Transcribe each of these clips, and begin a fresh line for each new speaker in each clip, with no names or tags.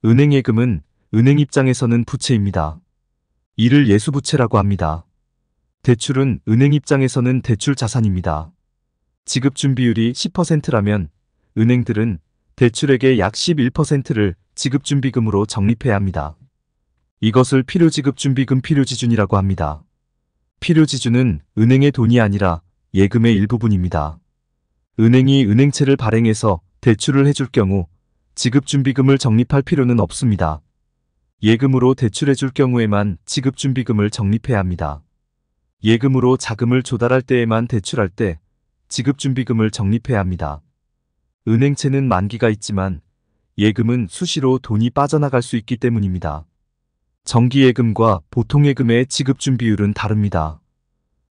은행 예금은 은행 입장에서는 부채입니다. 이를 예수부채라고 합니다. 대출은 은행 입장에서는 대출 자산입니다. 지급준비율이 10%라면 은행들은 대출액의 약 11%를 지급준비금으로 적립해야 합니다. 이것을 필요지급준비금 필요지준이라고 합니다. 필요지준은 은행의 돈이 아니라 예금의 일부분입니다. 은행이 은행채를 발행해서 대출을 해줄 경우 지급준비금을 적립할 필요는 없습니다. 예금으로 대출해줄 경우에만 지급준비금을 적립해야 합니다. 예금으로 자금을 조달할 때에만 대출할 때 지급준비금을 적립해야 합니다. 은행채는 만기가 있지만 예금은 수시로 돈이 빠져나갈 수 있기 때문입니다. 정기예금과 보통예금의 지급준비율은 다릅니다.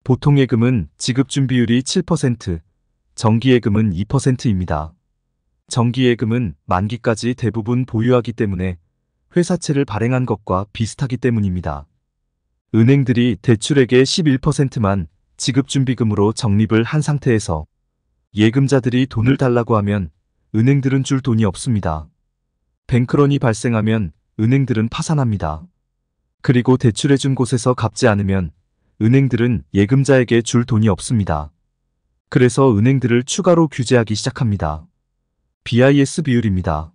보통예금은 지급준비율이 7%, 정기예금은 2%입니다. 정기예금은 만기까지 대부분 보유하기 때문에 회사채를 발행한 것과 비슷하기 때문입니다. 은행들이 대출액의 11%만 지급준비금으로 적립을 한 상태에서 예금자들이 돈을 달라고 하면 은행들은 줄 돈이 없습니다. 뱅크런이 발생하면 은행들은 파산합니다. 그리고 대출해준 곳에서 갚지 않으면 은행들은 예금자에게 줄 돈이 없습니다. 그래서 은행들을 추가로 규제하기 시작합니다. BIS 비율입니다.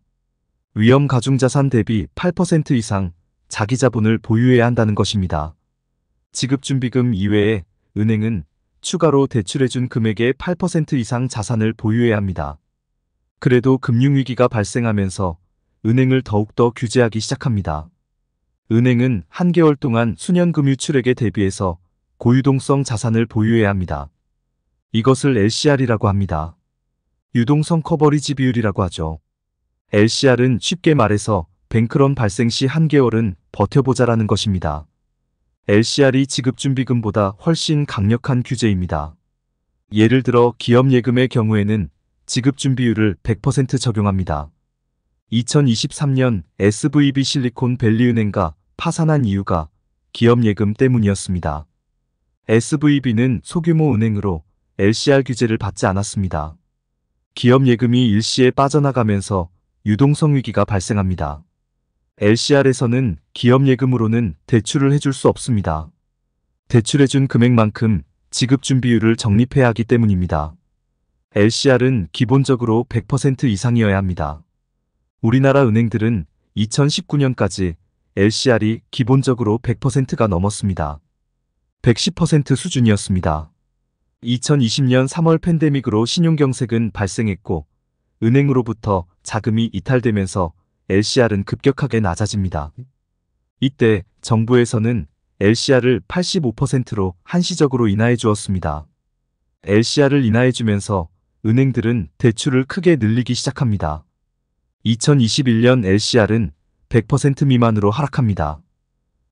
위험 가중자산 대비 8% 이상 자기 자본을 보유해야 한다는 것입니다. 지급준비금 이외에 은행은 추가로 대출해준 금액의 8% 이상 자산을 보유해야 합니다. 그래도 금융위기가 발생하면서 은행을 더욱더 규제하기 시작합니다. 은행은 한 개월 동안 수년금융출액에 대비해서 고유동성 자산을 보유해야 합니다. 이것을 LCR이라고 합니다. 유동성 커버리지 비율이라고 하죠. LCR은 쉽게 말해서 뱅크런 발생 시 한 개월은 버텨보자라는 것입니다. LCR이 지급준비금보다 훨씬 강력한 규제입니다. 예를 들어 기업예금의 경우에는 지급준비율을 100% 적용합니다. 2023년 SVB 실리콘밸리은행가 파산한 이유가 기업예금 때문이었습니다. SVB는 소규모 은행으로 LCR 규제를 받지 않았습니다. 기업예금이 일시에 빠져나가면서 유동성 위기가 발생합니다. LCR에서는 기업예금으로는 대출을 해줄 수 없습니다. 대출해준 금액만큼 지급준비율을 적립해야 하기 때문입니다. LCR은 기본적으로 100% 이상이어야 합니다. 우리나라 은행들은 2019년까지 LCR이 기본적으로 100%가 넘었습니다. 110% 수준이었습니다. 2020년 3월 팬데믹으로 신용경색은 발생했고 은행으로부터 자금이 이탈되면서 LCR은 급격하게 낮아집니다. 이때 정부에서는 LCR을 85%로 한시적으로 인하해 주었습니다. LCR을 인하해 주면서 은행들은 대출을 크게 늘리기 시작합니다. 2021년 LCR은 100% 미만으로 하락합니다.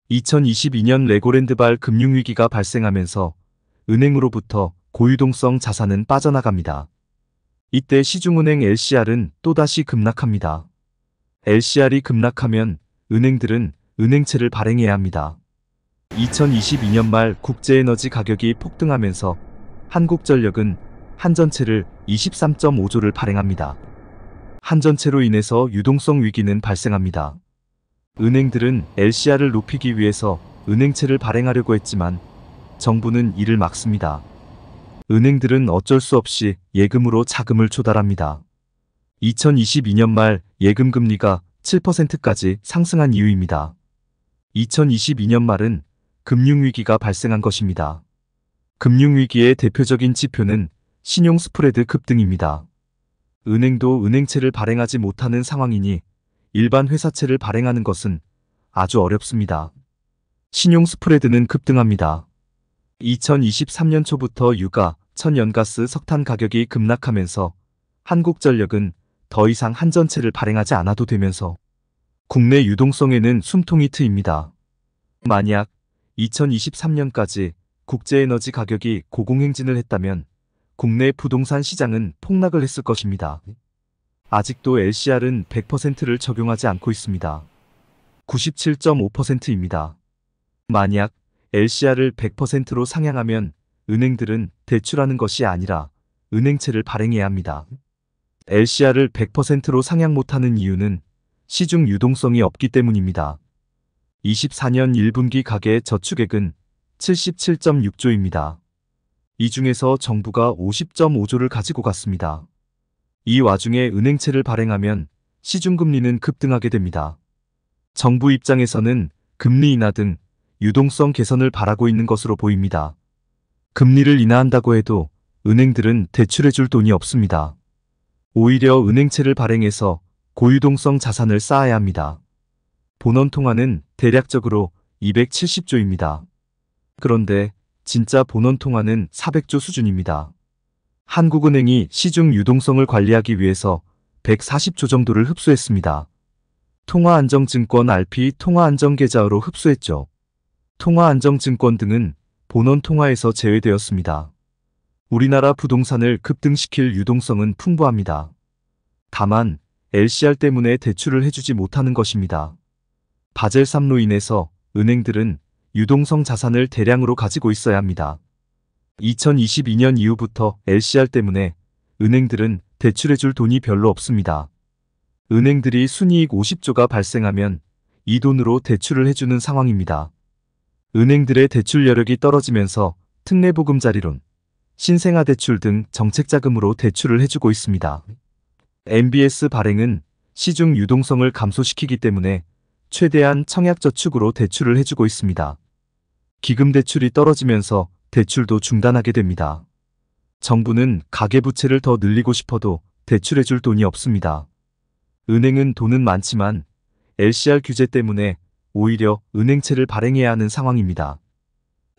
2022년 레고랜드발 금융위기가 발생하면서 은행으로부터 고유동성 자산은 빠져나갑니다. 이때 시중은행 LCR은 또다시 급락합니다. LCR이 급락하면 은행들은 은행채를 발행해야 합니다. 2022년 말 국제에너지 가격이 폭등하면서 한국전력은 한전채를 23.5조를 발행합니다. 한전채로 인해서 유동성 위기는 발생합니다. 은행들은 LCR을 높이기 위해서 은행채를 발행하려고 했지만 정부는 이를 막습니다. 은행들은 어쩔 수 없이 예금으로 자금을 조달합니다. 2022년 말 예금 금리가 7%까지 상승한 이유입니다. 2022년 말은 금융위기가 발생한 것입니다. 금융위기의 대표적인 지표는 신용 스프레드 급등입니다. 은행도 은행채를 발행하지 못하는 상황이니 일반 회사채를 발행하는 것은 아주 어렵습니다. 신용 스프레드는 급등합니다. 2023년 초부터 유가, 천연가스, 석탄 가격이 급락하면서 한국전력은 더 이상 한전채를 발행하지 않아도 되면서 국내 유동성에는 숨통이 트입니다. 만약 2023년까지 국제에너지 가격이 고공행진을 했다면 국내 부동산 시장은 폭락을 했을 것입니다. 아직도 LCR은 100%를 적용하지 않고 있습니다. 97.5%입니다. 만약 LCR을 100%로 상향하면 은행들은 대출하는 것이 아니라 은행채를 발행해야 합니다. LCR을 100%로 상향 못하는 이유는 시중 유동성이 없기 때문입니다. 24년 1분기 가계 저축액은 77.6조입니다. 이 중에서 정부가 50.5조를 가지고 갔습니다. 이 와중에 은행채를 발행하면 시중금리는 급등하게 됩니다. 정부 입장에서는 금리 인하 등 유동성 개선을 바라고 있는 것으로 보입니다. 금리를 인하한다고 해도 은행들은 대출해줄 돈이 없습니다. 오히려 은행채를 발행해서 고유동성 자산을 쌓아야 합니다. 본원 통화는 대략적으로 270조입니다. 그런데 진짜 본원 통화는 400조 수준입니다. 한국은행이 시중 유동성을 관리하기 위해서 140조 정도를 흡수했습니다. 통화안정증권 RP 통화안정계좌로 흡수했죠. 통화안정증권 등은 본원 통화에서 제외되었습니다. 우리나라 부동산을 급등시킬 유동성은 풍부합니다. 다만 LCR 때문에 대출을 해주지 못하는 것입니다. 바젤 3로 인해서 은행들은 유동성 자산을 대량으로 가지고 있어야 합니다. 2022년 이후부터 LCR 때문에 은행들은 대출해줄 돈이 별로 없습니다. 은행들이 순이익 50조가 발생하면 이 돈으로 대출을 해주는 상황입니다. 은행들의 대출 여력이 떨어지면서 특례보금자리론, 신생아대출 등 정책자금으로 대출을 해주고 있습니다. MBS 발행은 시중 유동성을 감소시키기 때문에 최대한 청약저축으로 대출을 해주고 있습니다. 기금대출이 떨어지면서 대출도 중단하게 됩니다. 정부는 가계부채를 더 늘리고 싶어도 대출해줄 돈이 없습니다. 은행은 돈은 많지만 LCR 규제 때문에 오히려 은행채를 발행해야 하는 상황입니다.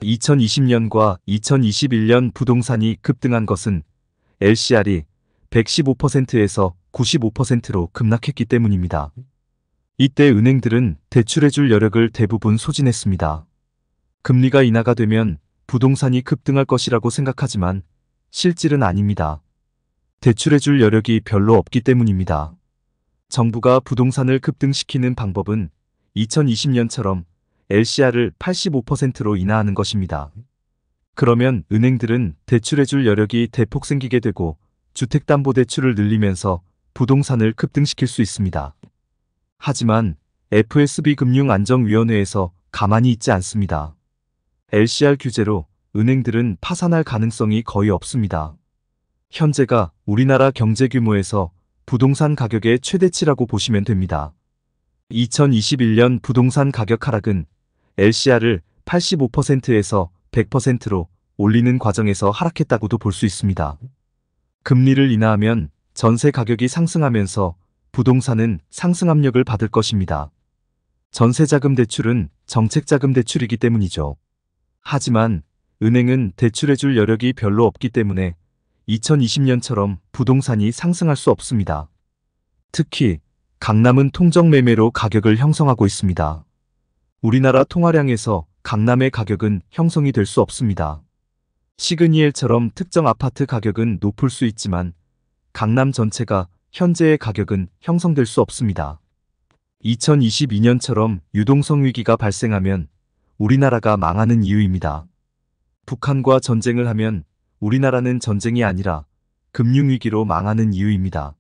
2020년과 2021년 부동산이 급등한 것은 LCR이 115%에서 95%로 급락했기 때문입니다. 이때 은행들은 대출해줄 여력을 대부분 소진했습니다. 금리가 인하가 되면 부동산이 급등할 것이라고 생각하지만 실질은 아닙니다. 대출해줄 여력이 별로 없기 때문입니다. 정부가 부동산을 급등시키는 방법은 2020년처럼 LCR을 85%로 인하하는 것입니다. 그러면 은행들은 대출해줄 여력이 대폭 생기게 되고 주택담보대출을 늘리면서 부동산을 급등시킬 수 있습니다. 하지만 FSB 금융안정위원회에서 가만히 있지 않습니다. LCR 규제로 은행들은 파산할 가능성이 거의 없습니다. 현재가 우리나라 경제 규모에서 부동산 가격의 최대치라고 보시면 됩니다. 2021년 부동산 가격 하락은 LCR을 85%에서 100%로 올리는 과정에서 하락했다고도 볼 수 있습니다. 금리를 인하하면 전세 가격이 상승하면서 부동산은 상승 압력을 받을 것입니다. 전세자금 대출은 정책자금 대출이기 때문이죠. 하지만 은행은 대출해줄 여력이 별로 없기 때문에 2020년처럼 부동산이 상승할 수 없습니다. 특히 강남은 통정매매로 가격을 형성하고 있습니다. 우리나라 통화량에서 강남의 가격은 형성이 될 수 없습니다. 시그니엘처럼 특정 아파트 가격은 높을 수 있지만 강남 전체가 현재의 가격은 형성될 수 없습니다. 2022년처럼 유동성 위기가 발생하면 우리나라가 망하는 이유입니다. 북한과 전쟁을 하면 우리나라는 전쟁이 아니라 금융위기로 망하는 이유입니다.